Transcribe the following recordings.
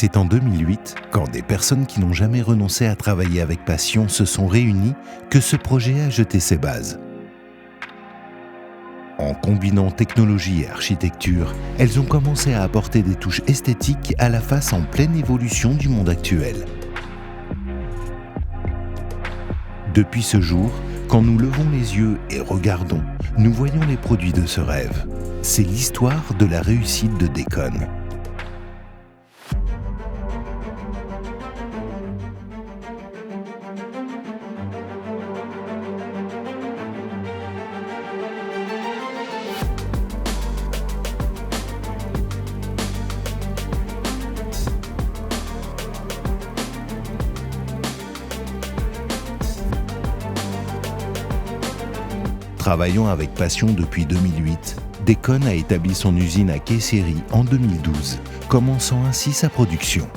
C'est en 2008, quand des personnes qui n'ont jamais renoncé à travailler avec passion se sont réunies, que ce projet a jeté ses bases. En combinant technologie et architecture, elles ont commencé à apporter des touches esthétiques à la face en pleine évolution du monde actuel. Depuis ce jour, quand nous levons les yeux et regardons, nous voyons les produits de ce rêve. C'est l'histoire de la réussite de Décon. Travaillant avec passion depuis 2008, Décon a établi son usine à Kayseri en 2012, commençant ainsi sa production.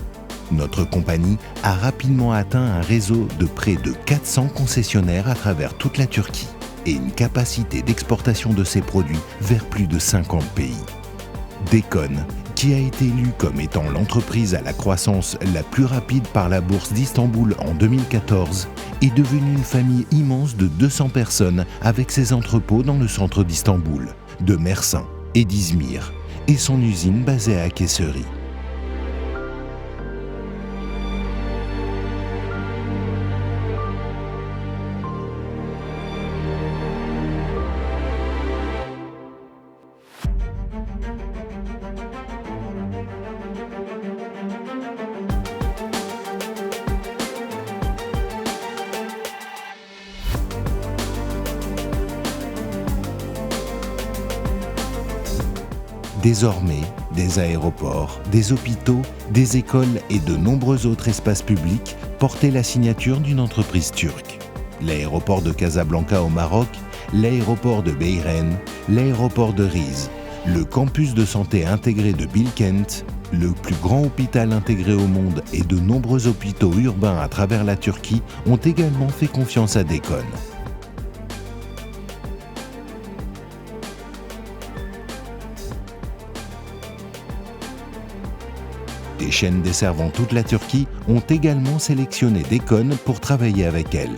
Notre compagnie a rapidement atteint un réseau de près de 400 concessionnaires à travers toute la Turquie et une capacité d'exportation de ses produits vers plus de 50 pays. Décon, qui a été élue comme étant l'entreprise à la croissance la plus rapide par la bourse d'Istanbul en 2014, est devenue une famille immense de 200 personnes avec ses entrepôts dans le centre d'Istanbul, de Mersin et d'Izmir, et son usine basée à Kayseri. Désormais, des aéroports, des hôpitaux, des écoles et de nombreux autres espaces publics portaient la signature d'une entreprise turque. L'aéroport de Casablanca au Maroc, l'aéroport de Beyren, l'aéroport de Rize, le campus de santé intégré de Bilkent, le plus grand hôpital intégré au monde et de nombreux hôpitaux urbains à travers la Turquie ont également fait confiance à Décon. Des chaînes desservant toute la Turquie ont également sélectionné Décon pour travailler avec elles.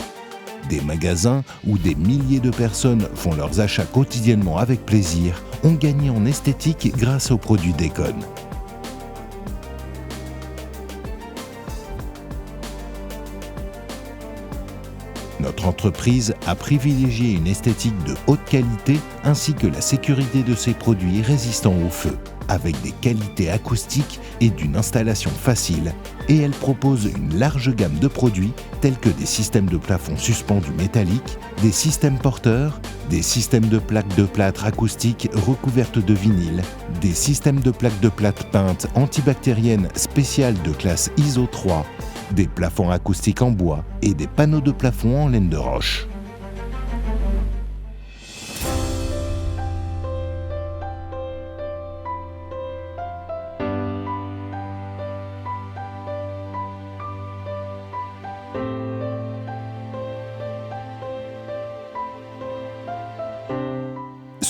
Des magasins où des milliers de personnes font leurs achats quotidiennement avec plaisir ont gagné en esthétique grâce aux produits Décon. Notre entreprise a privilégié une esthétique de haute qualité ainsi que la sécurité de ses produits résistants au feu, avec des qualités acoustiques et d'une installation facile, et elle propose une large gamme de produits tels que des systèmes de plafond suspendus métalliques, des systèmes porteurs, des systèmes de plaques de plâtre acoustiques recouvertes de vinyle, des systèmes de plaques de plâtre peintes antibactériennes spéciales de classe ISO 3, des plafonds acoustiques en bois et des panneaux de plafond en laine de roche.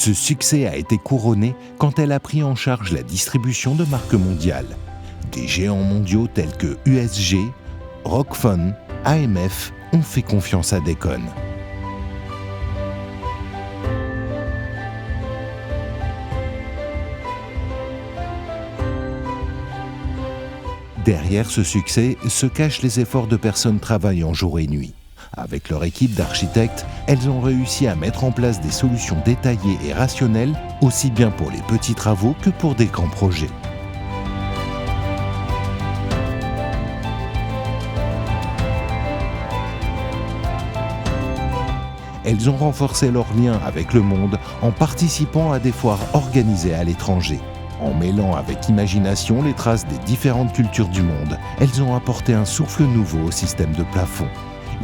Ce succès a été couronné quand elle a pris en charge la distribution de marques mondiales. Des géants mondiaux tels que USG, Rockfon, AMF ont fait confiance à Décon. Derrière ce succès se cachent les efforts de personnes travaillant jour et nuit. Avec leur équipe d'architectes, elles ont réussi à mettre en place des solutions détaillées et rationnelles, aussi bien pour les petits travaux que pour des grands projets. Elles ont renforcé leurs liens avec le monde en participant à des foires organisées à l'étranger. En mêlant avec imagination les traces des différentes cultures du monde, elles ont apporté un souffle nouveau au système de plafond.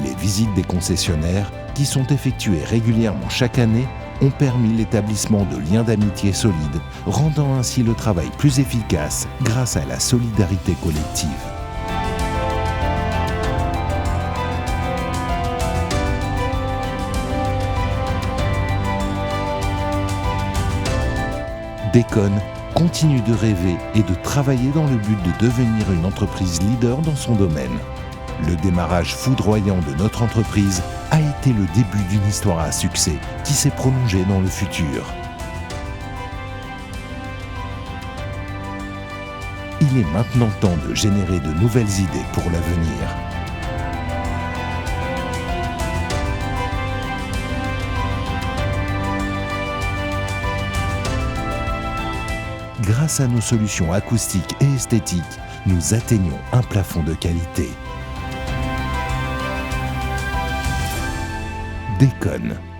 Les visites des concessionnaires, qui sont effectuées régulièrement chaque année, ont permis l'établissement de liens d'amitié solides, rendant ainsi le travail plus efficace grâce à la solidarité collective. Décon continue de rêver et de travailler dans le but de devenir une entreprise leader dans son domaine. Le démarrage foudroyant de notre entreprise a été le début d'une histoire à succès qui s'est prolongée dans le futur. Il est maintenant temps de générer de nouvelles idées pour l'avenir. Grâce à nos solutions acoustiques et esthétiques, nous atteignons un plafond de qualité. Déconne.